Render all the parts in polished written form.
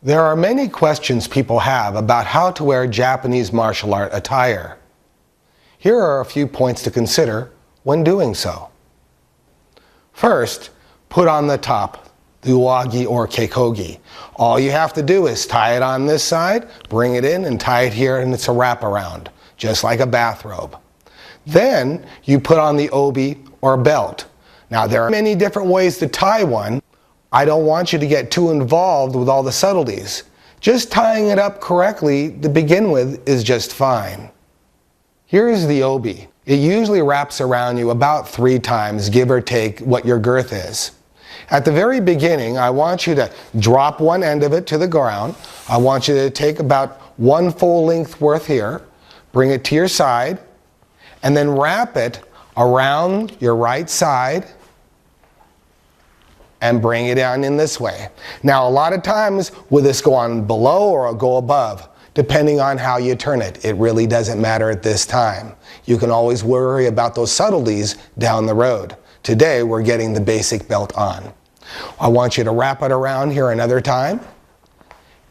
There are many questions people have about how to wear Japanese martial art attire. Here are a few points to consider when doing so. First, put on the top, the uwagi or keikogi. All you have to do is tie it on this side, bring it in and tie it here, and it's a wraparound, just like a bathrobe. Then you put on the obi or belt. Now there are many different ways to tie one. I don't want you to get too involved with all the subtleties. Just tying it up correctly to begin with is just fine. Here's the obi. It usually wraps around you about 3 times, give or take what your girth is. At the very beginning, I want you to drop one end of it to the ground. I want you to take about 1 full length worth here, bring it to your side, and then wrap it around your right side and bring it down in this way. Now a lot of times will this go on below or go above, depending on how you turn it. It really doesn't matter at this time. You can always worry about those subtleties down the road. Today we're getting the basic belt on. I want you to wrap it around here another time,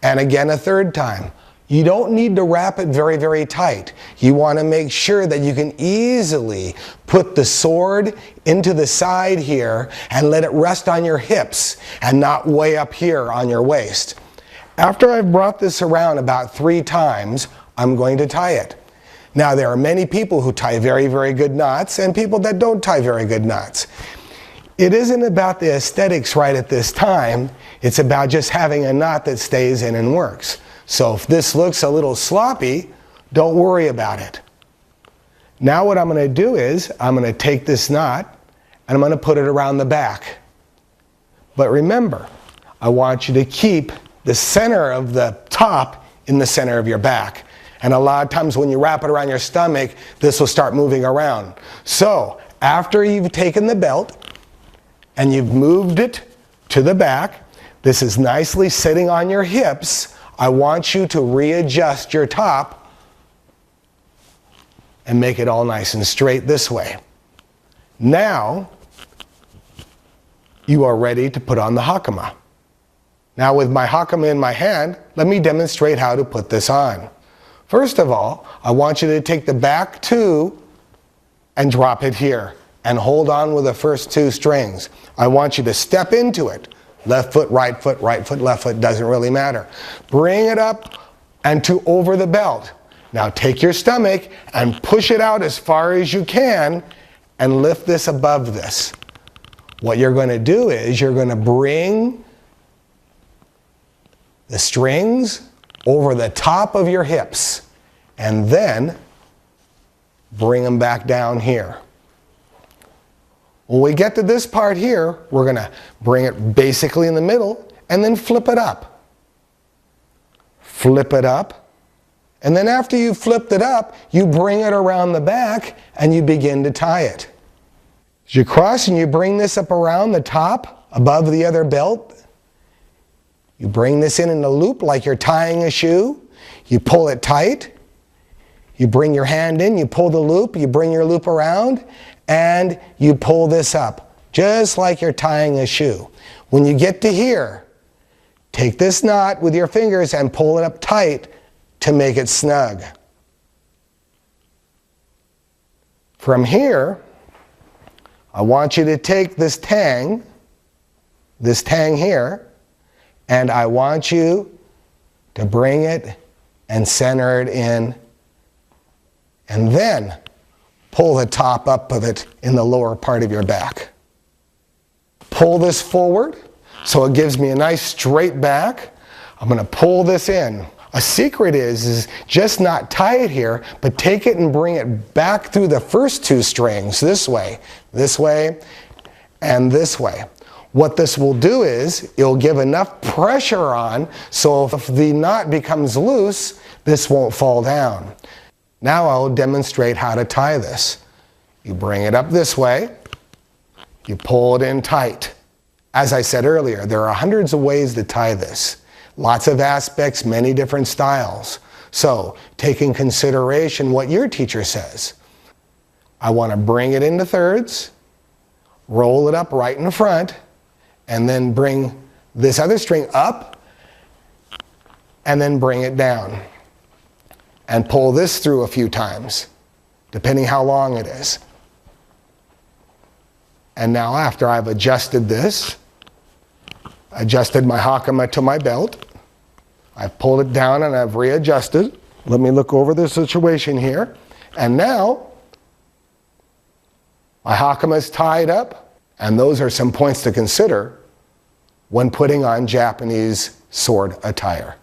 and again a 3rd time. You don't need to wrap it very, very tight. You want to make sure that you can easily put the sword into the side here and let it rest on your hips and not way up here on your waist. After I've brought this around about 3 times, I'm going to tie it. Now there are many people who tie very, very good knots and people that don't tie very good knots. It isn't about the aesthetics right at this time. It's about just having a knot that stays in and works. So if this looks a little sloppy, don't worry about it. Now what I'm going to do is I'm going to take this knot and I'm going to put it around the back. But remember, I want you to keep the center of the top in the center of your back. And a lot of times when you wrap it around your stomach, this will start moving around. So after you've taken the belt and you've moved it to the back, this is nicely sitting on your hips. I want you to readjust your top and make it all nice and straight this way. Now you are ready to put on the Hakama. Now with my Hakama in my hand, let me demonstrate how to put this on. First of all, I want you to take the back 2 and drop it here and hold on with the first 2 strings. I want you to step into it. Left foot, right foot, left foot, doesn't really matter. Bring it up and to over the belt. Now take your stomach and push it out as far as you can and lift this above this. What you're going to do is you're going to bring the strings over the top of your hips and then bring them back down here. When we get to this part here, we're going to bring it basically in the middle and then flip it up. Flip it up. And then after you've flipped it up, you bring it around the back and you begin to tie it. As you cross and you bring this up around the top, above the other belt, you bring this in a loop like you're tying a shoe. You pull it tight. You bring your hand in, you pull the loop, you bring your loop around, and you pull this up, just like you're tying a shoe. When you get to here, take this knot with your fingers and pull it up tight to make it snug. From here, I want you to take this tang here, and I want you to bring it and center it in, and then pull the top up of it in the lower part of your back. Pull this forward so it gives me a nice straight back. I'm going to pull this in. A secret is just not tie it here, but take it and bring it back through the first 2 strings this way, and this way. What this will do is it'll give enough pressure on so if the knot becomes loose, this won't fall down. Now I'll demonstrate how to tie this. You bring it up this way, you pull it in tight. As I said earlier, there are hundreds of ways to tie this. Lots of aspects, many different styles. So take in consideration what your teacher says. I want to bring it into thirds, roll it up right in front, and then bring this other string up and then bring it down. And pull this through a few times, depending how long it is. And now after I've adjusted this, adjusted my hakama to my belt, I've pulled it down and I've readjusted. Let me look over the situation here. And now, my hakama is tied up, and those are some points to consider when putting on Japanese sword attire.